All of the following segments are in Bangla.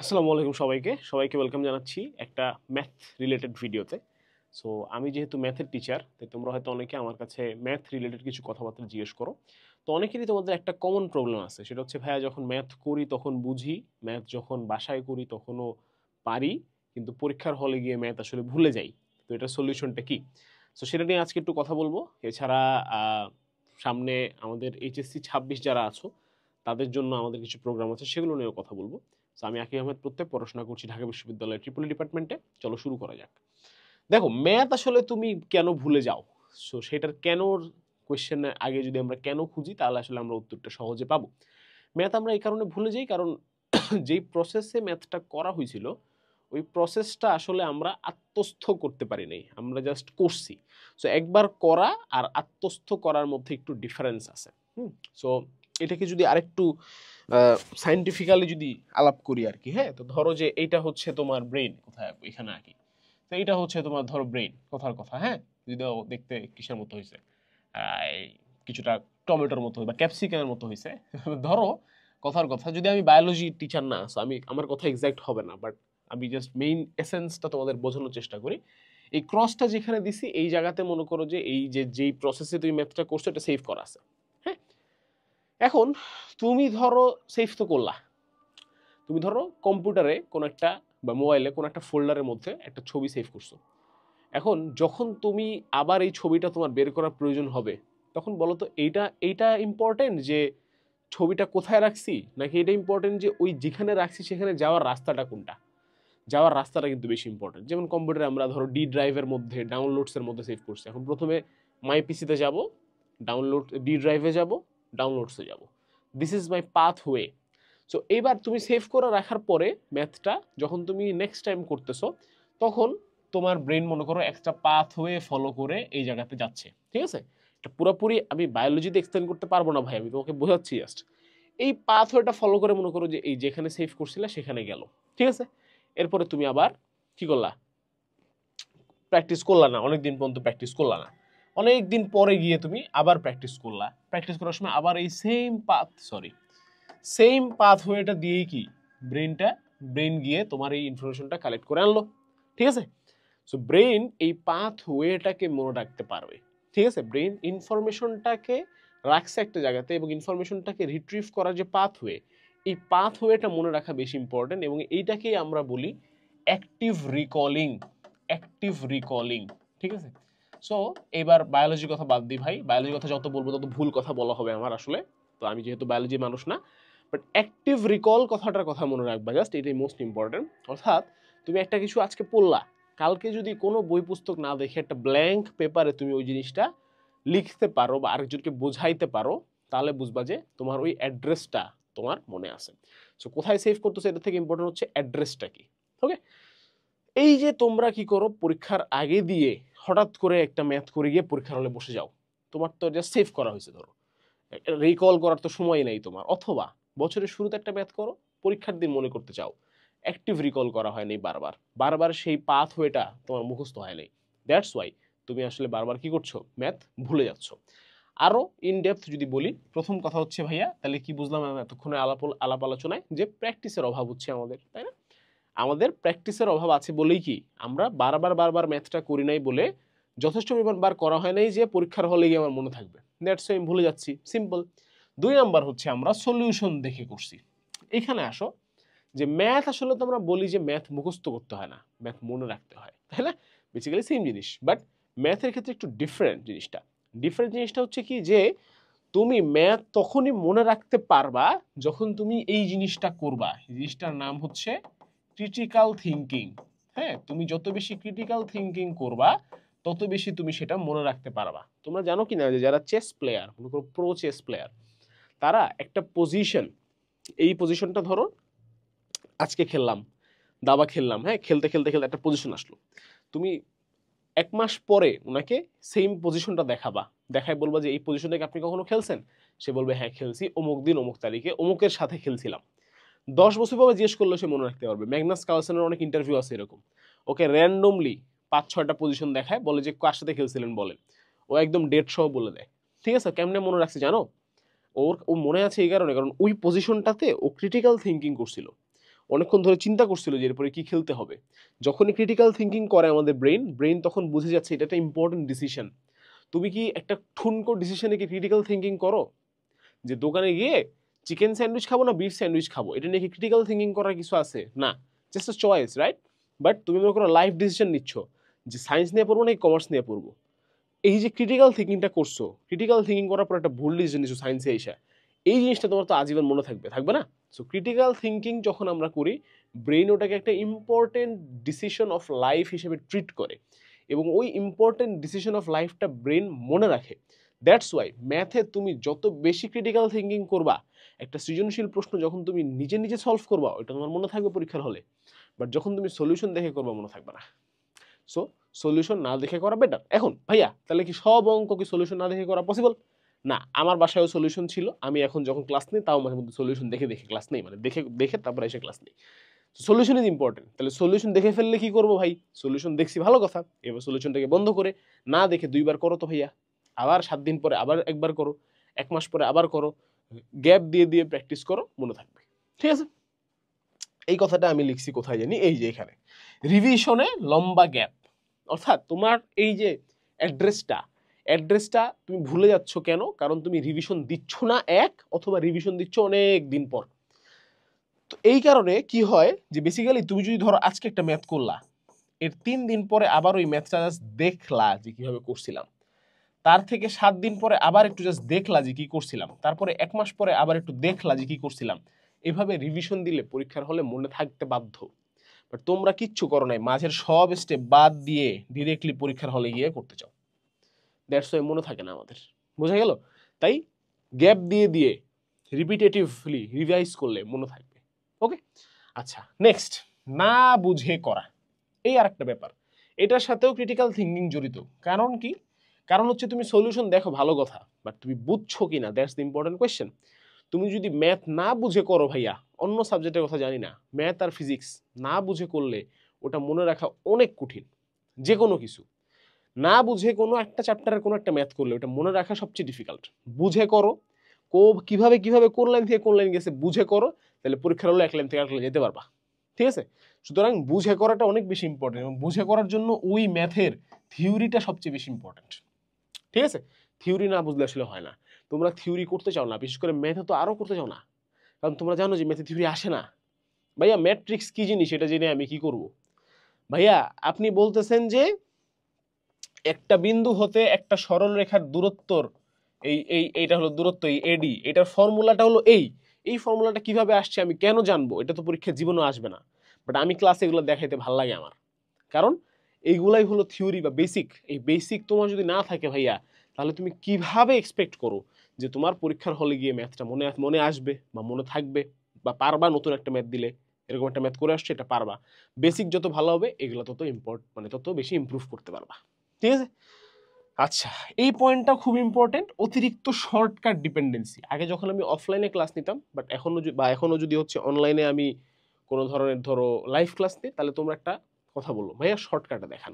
আসসালামু আলাইকুম সবাইকে ওয়েলকাম জানাচ্ছি একটা ম্যাথ রিলেটেড ভিডিওতে। সো আমি যেহেতু ম্যাথের টিচার, তাই তোমরা হয়তো অনেকে আমার কাছে ম্যাথ রিলেটেড কিছু কথাবার্তা জিজ্ঞেস করো। তো অনেকেরই তোমাদের একটা কমন প্রবলেম আছে, সেটা হচ্ছে ভাইয়া যখন ম্যাথ করি তখন বুঝি, ম্যাথ যখন বাসায় করি তখনও পারি, কিন্তু পরীক্ষার হলে গিয়ে ম্যাথ আসলে ভুলে যাই। তো এটার সলিউশনটা কি? সো সেটা নিয়ে আজকে একটু কথা বলবো। এছাড়া সামনে আমাদের এইচএসসি 26 যারা আছো তাদের জন্য আমাদের কিছু প্রোগ্রাম আছে, সেগুলো নিয়েও কথা বলবো। সো আমি আকিব আহমেদ প্রত্যয়, পড়াশোনা করছি ঢাকা বিশ্ববিদ্যালয়ের ট্রিপলি ডিপার্টমেন্টে। চলো শুরু করা যাক। দেখো, ম্যাথ আসলে তুমি কেন ভুলে যাও? সো সেটার কেনর কোয়েশ্চেনের আগে যদি আমরা কেন খুঁজি, তাহলে আসলে আমরা উত্তরটা সহজে পাবো। ম্যাথ আমরা এই কারণে ভুলে যাই, কারণ যেই প্রসেসে ম্যাথটা করা হয়েছিল, ওই প্রসেসটা আসলে আমরা আত্মস্থ করতে পারি নাই, আমরা জাস্ট করছি। সো একবার করা আর আত্মস্থ করার মধ্যে একটু ডিফারেন্স আছে। সো এটাকে যদি আরেকটু সাইন্টিফিক্যালি যদি আলাপ করি আর কি, হ্যাঁ, তো ধরো যে এইটা হচ্ছে তোমার ব্রেন, কোথায় এখানে আঁকি। তো এইটা হচ্ছে তোমার ধরো ব্রেন, কথার কথা, হ্যাঁ, যদি দেখতে কিসের মতো হয়েছে, এই কিছুটা টমেটোর মতো বা ক্যাপসিকামের মতো হয়েছে। ধরো কথার কথা, যদি আমি বায়োলজি টিচার না, so আমি আমার কথা এক্সাক্ট হবে না, বাট আমি জাস্ট মেইন এসেন্সটা তোমাদের বোঝানোর চেষ্টা করি। এই ক্রসটা যেখানে দিছি, এই জায়গাতে মনে করো যে এই যে যেই প্রসেসে তুমি ম্যাথটা করছো, এটা সেভ করা আছে। হ্যাঁ, এখন তুমি ধরো সেভ তো করলা, তুমি ধরো কম্পিউটারে কোন একটা বা মোবাইলে কোন একটা ফোল্ডারের মধ্যে একটা ছবি সেভ করছো। এখন যখন তুমি আবার এই ছবিটা তোমার বের করার প্রয়োজন হবে, তখন বলো তো এইটা এইটা ইম্পর্টেন্ট যে ছবিটা কোথায় রাখছি, নাকি এটা ইম্পর্টেন্ট যে ওই যেখানে রাখছি সেখানে যাওয়ার রাস্তাটা কোনটা? যাওয়ার রাস্তাটা কিন্তু বেশি ইম্পর্টেন্ট। যেমন কম্পিউটারে আমরা ধরো ডি ড্রাইভের মধ্যে, ডাউনলোডসের মধ্যে সেভ করছি। এখন প্রথমে মাই পিসিতে যাব, ডাউনলোড ডি ড্রাইভে যাব, ডাউনলোডসে যাব। This is my path way. So এইবার তুমি সেভ করে রাখার পরে ম্যাথটা যখন তুমি নেক্সট টাইম করতেছো, তখন তোমার ব্রেন মনে করো একটা পাথ ওয়ে ফলো করে এই জায়গাতে যাচ্ছে। ঠিক আছে, এটা পুরোপুরি আমি বায়োলজিতে এক্সপ্লেন করতে পারবো না ভাই, আমি তোমাকে বোঝাচ্ছি জাস্ট। এই পাথ ওয়েটা ফলো করে মনে করো যে এই যেখানে সেভ করছিলে সেখানে গেল। ঠিক আছে, এরপরে তুমি আবার কি করলা? প্র্যাকটিস করলা না, অনেক দিন পর্যন্ত প্র্যাকটিস করলা না, অনেক দিন পরে গিয়ে তুমি আবার প্র্যাকটিস করলা। প্র্যাকটিস করার সময় আবার এই সেম পাথ ওয়েটা দিয়েই কি ব্রেন গিয়ে তোমার এই ইনফরমেশনটা কালেক্ট করে আনলো। ঠিক আছে, সো ব্রেন এই পাথ ওয়েটাকে মনে রাখতে পারবে। ঠিক আছে, ব্রেন ইনফরমেশনটাকে রাখছে একটা জায়গাতে, এবং ইনফরমেশনটাকে রিট্রিভ করার যে পাথ ওয়ে, এই পাথ ওয়েটা মনে রাখা বেশি ইম্পর্টেন্ট, এবং এইটাকেই আমরা বলি অ্যাক্টিভ রিকলিং। Active recalling. ঠিক আছে, সো এবার বায়োলজির কথা বাদ দিই ভাই, বায়োলজির কথা যত বলবো তত ভুল কথা বলা হবে আমার আসলে। তো আমি যেহেতু বায়োলজির মানুষ না, বাট অ্যাক্টিভ রিকল কথাটার কথা মনে রাখবা, জাস্ট এটাই মোস্ট ইম্পর্টেন্ট। অর্থাৎ তুমি একটা কিছু আজকে পড়লা, কালকে যদি কোনো বই পুস্তক না দেখে একটা ব্ল্যাঙ্ক পেপারে তুমি ওই জিনিসটা লিখতে পারো বা আরেকজনকে বোঝাইতে পারো, তাহলে বুঝবা যে তোমার ওই অ্যাড্রেসটা তোমার মনে আছে। সো কোথায় সেভ করতেছো, এটা থেকে ইম্পর্টেন্ট হচ্ছে অ্যাড্রেসটা কি। ওকে, এই যে তোমরা কি করো, পরীক্ষার আগে দিয়ে হঠাৎ করে একটা ম্যাথ করে গিয়ে পরীক্ষার হলে বসে যাও, তোমার তো জাস্ট সেভ করা হয়েছে, ধরো রিকল করার তো সময় নেই তোমার। অথবা বছরের শুরুতে একটা ম্যাথ করো, পরীক্ষার দিন মনে করতে চাও, অ্যাক্টিভ রিকল করা হয়নি, বারবার বারবার সেই পাথ ওয়েটা তোমার মুখস্থ হয় নাই। দ্যাটস ওয়াই তুমি আসলে বারবার কি করছো, ম্যাথ ভুলে যাচ্ছ। আরো ইন ডেপথ যদি বলি, প্রথম কথা হচ্ছে ভাইয়া, তাহলে কি বুঝলাম আমি এতক্ষণে আলাপ আলোচনায়, যে প্র্যাকটিসের অভাব হচ্ছে আমাদের, তাই না? আমাদের প্র্যাকটিসের অভাব আছে বলেই কি আমরা বারবার ম্যাথটা করি নাই, বলে যথেষ্ট পরিমাণ বার করা হয় নাই যে পরীক্ষার হলে গিয়ে আমার মনে থাকবে। দ্যাটস ওয়াই আমি ভুলে যাচ্ছি, সিম্পল। 2 নাম্বার হচ্ছে আমরা সলিউশন দেখে করছি। এখানে আসো, যে ম্যাথ আসলে তো আমরা বলি যে ম্যাথ মুখস্থ করতে হয় না, ম্যাথ মনে রাখতে হয়, তাই না? বেসিক্যালি সেম জিনিস, বাট ম্যাথের ক্ষেত্রে একটু ডিফারেন্ট জিনিসটা। ডিফারেন্ট জিনিসটা হচ্ছে কি, যে তুমি ম্যাথ তখনই মনে রাখতে পারবা যখন তুমি এই জিনিসটা করবা। এই জিনিসটার নাম হচ্ছে ক্রিটিক্যাল থিঙ্কিং। হ্যাঁ, তুমি যত বেশি ক্রিটিক্যাল থিঙ্কিং করবা, তত বেশি তুমি সেটা মনে রাখতে পারবা। তোমরা জানো কি না, যে যারা চেস প্লেয়ার, মনে করো প্রো চেস প্লেয়ার, তারা একটা পজিশন, এই পজিশনটা ধরো আজকে খেললাম, দাবা খেললাম, হ্যাঁ, খেলতে খেলতে খেলতে একটা পজিশন আসলো, তুমি 1 মাস পরে ওনাকে সেম পজিশনটা দেখাবা, দেখায় বলবা যে এই পজিশন থেকে আপনি কখনো খেলছেন? সে বলবে হ্যাঁ খেলছি, অমুক দিন অমুক তারিখে অমুকের সাথে খেলছিলাম। 10 বছর পরে জিজ্ঞেস করলে সে মনে রাখতে পারবে। ম্যাগনাস কার্লসেনের অনেক ইন্টারভিউ আছে এরকম, ওকে র্যান্ডমলি 5-6টা পজিশন দেখায়, বলে যে কার সাথে খেলছিলেন বলেন, ও একদম ডেট সহ বলে দেয়। ঠিক আছে, কেমনে মনে রাখছে জানো? ও মনে আছে এই কারণে, কারণ ওই পজিশনটাতে ও ক্রিটিক্যাল থিঙ্কিং করছিল। অনেকক্ষণ ধরে চিন্তা করছিল যে এরপরে কি খেলতে হবে। যখনই ক্রিটিক্যাল থিঙ্কিং করে আমাদের ব্রেন তখন বুঝে যাচ্ছে এটা একটা ইম্পর্টেন্ট ডিসিশন। তুমি কি একটা ঠুনকো ডিসিশনে কি ক্রিটিক্যাল থিঙ্কিং করো? যে দোকানে গিয়ে চিকেন স্যান্ডউইচ খাবো না বিফ স্যান্ডউইচ খাবো, এটা নিয়ে কি ক্রিটিক্যাল থিঙ্কিং করার কিছু আছে? না, just a choice, right? But তুমি মনে করো লাইফ ডিসিশন নিচ্ছ যে সায়েন্স নিয়ে পড়বো না কমার্স নিয়ে পড়বো। এই যে ক্রিটিক্যাল থিঙ্কিংটা করছো, ক্রিটিক্যাল থিঙ্কিং করার পর একটা ভুল ডিসিশন নিচ্ছ সায়েন্সে এসে, এই জিনিসটা তোমার তো আজীবন মনে থাকবে না? সো ক্রিটিক্যাল থিঙ্কিং যখন আমরা করি, ব্রেন ওটাকে একটা ইম্পর্টেন্ট ডিসিশন অফ লাইফ হিসেবে ট্রিট করে এবং ওই ইম্পর্টেন্ট ডিসিশন অফ লাইফটা ব্রেন মনে রাখে। দ্যাটস ওয়াই ম্যাথে তুমি যত বেশি ক্রিটিক্যাল থিঙ্কিং করবা, একটা সৃজনশীল প্রশ্ন যখন তুমি নিজে নিজে সলভ করবা ওটা তোমার মনে থাকবে পরীক্ষার হলে, বাট যখন তুমি সলিউশন দেখে করবা মনে থাকবে না। সো সলিউশন না দেখে করা বেটার। এখন ভাইয়া তাহলে কি সব অঙ্ক কি সলিউশন না দেখে করা পসিবল? না, আমার বাসায়ও সলিউশন ছিল, আমি এখন যখন ক্লাস নিই তাও মাঝে মধ্যে সলিউশন দেখে দেখে ক্লাস নেই, মানে দেখে দেখে তারপরে এসে ক্লাস নেই। Solution is important. তাহলে সলিউশন দেখে ফেললে কি করবো ভাই? সলিউশন দেখছি ভালো কথা, এবার সলিউশনটাকে বন্ধ করে না দেখে 2 বার করো তো ভাইয়া, আবার 7 দিন পরে আবার একবার করো, 1 মাস পরে আবার করো, গ্যাপ দিয়ে দিয়ে প্র্যাকটিস করো, মনে থাকবে। ঠিক আছে? এই কথাটা আমি লিখছি কোথায় জানি, এই যে এখানে, রিভিশনে লম্বা গ্যাপ। অর্থাৎ তোমার এই যে অ্যাড্রেসটা তুমি ভুলে যাচ্ছ কেন? কারণ তুমি রিভিশন দিচ্ছ না অথবা রিভিশন দিচ্ছ অনেক দিন পর। তো এই কারণে কি হয় যে বেসিক্যালি তুমি যদি ধরো আজকে একটা ম্যাথ করলা, এর 3 দিন পরে আবার ওই ম্যাথটা জাস্ট দেখলা যে কিভাবে করছিলাম, তার থেকে 7 দিন পরে আবার একটু জাস্ট দেখলা যে কি করছিলাম, তারপরে 1 মাস পরে আবার একটু দেখলা যে কি করছিলাম, এভাবে রিভিশন দিলে পরীক্ষার হলে মনে থাকতে বাধ্য। বাট তোমরা কিচ্ছু করো নাই, মাঝের সব স্টেপ বাদ দিয়ে ডিরেক্টলি পরীক্ষার হলে গিয়ে করতে চাও। দ্যাটস ওয়াই মনে থাকে না আমাদের। বোঝা গেল? তাই গ্যাপ দিয়ে দিয়ে রিপিটেটিভলি রিভাইজ করলে মনে থাকবে। ওকে, আচ্ছা নেক্সট, না বুঝে করা। এই আর একটা ব্যাপার, এটার সাথেও ক্রিটিক্যাল থিঙ্কিং জড়িত। কারণ কি? কারণ হচ্ছে তুমি সলিউশন দেখো ভালো কথা, বাট তুমি বুঝছো কিনা, দ্যাটস দ্য ইম্পর্টেন্ট কোয়েশ্চেন। তুমি যদি ম্যাথ না বুঝে করো ভাইয়া, অন্য সাবজেক্টের কথা জানি না, ম্যাথ আর ফিজিক্স না বুঝে করলে ওটা মনে রাখা অনেক কঠিন। যে কোনো কিছু না বুঝে কোনো একটা চ্যাপ্টারের কোনো একটা ম্যাথ করলে ওটা মনে রাখা সবচেয়ে ডিফিকাল্ট। বুঝে করো, কিভাবে কিভাবে কোন লাইন থেকে কোন লাইন গেছে বুঝে করো, তাহলে পরীক্ষার হলে এক লাইন থেকে আরেক লাইন যেতে পারবা। ঠিক আছে? সুতরাং বুঝে করাটা অনেক বেশি ইম্পর্টেন্ট এবং বুঝে করার জন্য ওই ম্যাথের থিওরিটা সবচেয়ে বেশি ইম্পর্টেন্ট। ঠিক আছে? থিওরি না বুঝলে আসলে হয় না। তোমরা থিওরি করতে চাও না, বিশেষ করে ম্যাথে তো আরও করতে চাও না, কারণ তোমরা জানো যে ম্যাথে থিওরি আসে না। ভাইয়া ম্যাট্রিক্স কি জিনিস এটা জেনে আমি কি করব? ভাইয়া আপনি বলতেছেন যে একটা বিন্দু হতে একটা সরল রেখার দূরত্বর এইটা হলো দূরত্ব, এই এডি, এটার ফর্মুলাটা হলো এই ফর্মুলাটা কিভাবে আসছে আমি কেন জানবো? এটা তো পরীক্ষার জীবনেও আসবে না, বাট আমি ক্লাসে এগুলো দেখাইতে ভাল লাগে আমার, কারণ এইগুলাই হলো থিওরি বা বেসিক। এই বেসিক তোমার যদি না থাকে ভাইয়া, তাহলে তুমি কিভাবে এক্সপেক্ট করো যে তোমার পরীক্ষার হলে গিয়ে ম্যাথটা মনে আসবে বা মনে থাকবে বা পারবা? নতুন একটা ম্যাথ দিলে এরকম একটা ম্যাথ করে আসছে, এটা পারবা। বেসিক যত ভালো হবে এগুলো তত তত বেশি ইমপ্রুভ করতে পারবা। ঠিক আছে? আচ্ছা, এই পয়েন্টটা খুব ইম্পর্টেন্ট, অতিরিক্ত শর্টকাট ডিপেন্ডেন্সি। আগে যখন আমি অফলাইনে ক্লাস নিতাম, বাট এখনো যদি হচ্ছে অনলাইনে আমি কোনো ধরনের ধরো লাইভ ক্লাস নিই, তাহলে তোমরা একটা কথা বললো ভাইয়া শর্টকাটে দেখান।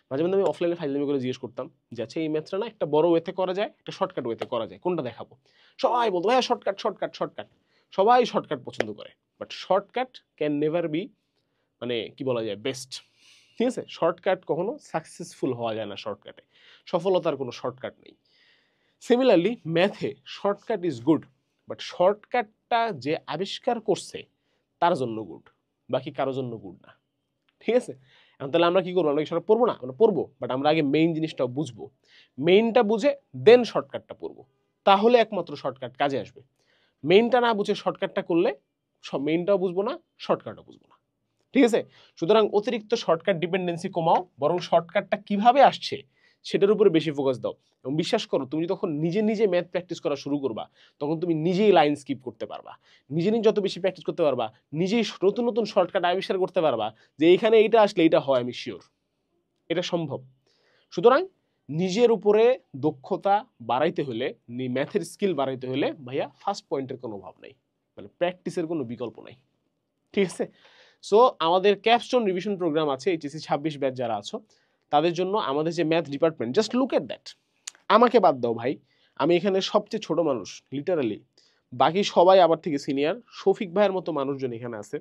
মাঝে মধ্যে আমি অফলাইনে ফাইজলামি করে জিজ্ঞেস করতাম যে আচ্ছা এই ম্যাথটা না একটা বড় ওয়েতে করা যায়, একটা শর্টকাট ওয়েতে করা যায়, কোনটা দেখাবো? সবাই বলতো ভাইয়া শর্টকাট শর্টকাট শর্টকাট। সবাই শর্টকাট পছন্দ করে, but shortcut can never be, মানে কি বলা যায়, বেস্ট। ঠিক আছে? শর্টকাট কখনো সাকসেসফুল হওয়া যায় না, শর্টকাটে সফলতার কোনো শর্টকাট নেই। সিমিলারলি ম্যাথে শর্টকাট ইজ গুড, বাট শর্টকাটটা যে আবিষ্কার করছে তার জন্য গুড, বাকি কারোর জন্য গুড না। ঠিক আছে? এখন তাহলে আমরা কি করবো? আমরা কি সেটা পড়বো না? আমরা পড়বো, বাট আমরা আগে মেইন জিনিসটা বুঝবো, মেইনটা বুঝে দেন শর্টকাটটা পড়বো, তাহলে একমাত্র শর্টকাট কাজে আসবে। মেইনটা না বুঝে শর্টকাটটা করলে সব মেইনটাও বুঝবো না, শর্টকাটও বুঝবো না। ঠিক আছে? সুতরাং অতিরিক্ত শর্টকাট ডিপেন্ডেন্সি কমাও, বরং শর্টকাটটা কিভাবে আসছে সেটার উপরে বেশি ফোকাস দাও। এবং বিশ্বাস করো, তুমি যখন নিজে নিজে ম্যাথ প্র্যাকটিস করা শুরু করবা, তখন তুমি নিজেই লাইন স্কিপ করতে পারবা। নিজে নিজে যত বেশি প্র্যাকটিস করতে পারবা, নিজেই নতুন নতুন শর্টকাট আবিষ্কার করতে পারবা যে এইখানে এইটা আসলে এইটা হয়, আমি শিওর এটা সম্ভব। সুতরাং নিজের উপরে দক্ষতা বাড়াইতে হলে, ম্যাথের স্কিল বাড়াইতে হলে ভাইয়া ফার্স্ট পয়েন্টের কোনো অভাব নাই, মানে প্র্যাকটিসের কোনো বিকল্প নাই। ঠিক আছে? সো আমাদের ক্যাপস্টোন রিভিশন প্রোগ্রাম আছে, এইচএসসি 26 ব্যাচ যারা আছো তাদের জন্য আমাদের যে math department, just look at that. আমাকে বাদ দাও ভাই, আমি এখানে সবচেয়ে ছোট মানুষ লিটারালি, বাকি সবাই আমার থেকে সিনিয়র। শফিক ভাইয়ের মতো মানুষজন এখানে আছে,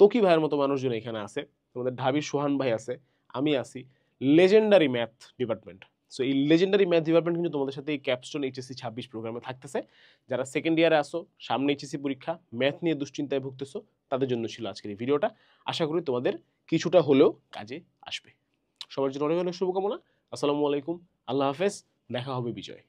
তকি ভাইয়ের মতো মানুষজন এখানে আছে, তোমাদের ঢাবির সোহান ভাই আছে, আমি আছি, লেজেন্ডারি ম্যাথ ডিপার্টমেন্ট। সো এই লেজেন্ডারি ম্যাথ ডিপার্টমেন্ট কিন্তু তোমাদের সাথে এই ক্যাপস্টোন এইচএসসি 26 প্রোগ্রামে থাকতেছে। যারা সেকেন্ড ইয়ারে আসো, সামনে এইচএসসি পরীক্ষা, ম্যাথ নিয়ে দুশ্চিন্তায় ভুগতেছো, তাদের জন্য ছিল আজকের এই ভিডিওটা। আশা করি তোমাদের কিছুটা হলেও কাজে আসবে। সবার জন্য অনেক অনেক শুভকামনা। আসসালামু আলাইকুম, আল্লাহ হাফেজ, দেখা হবে বিজয়।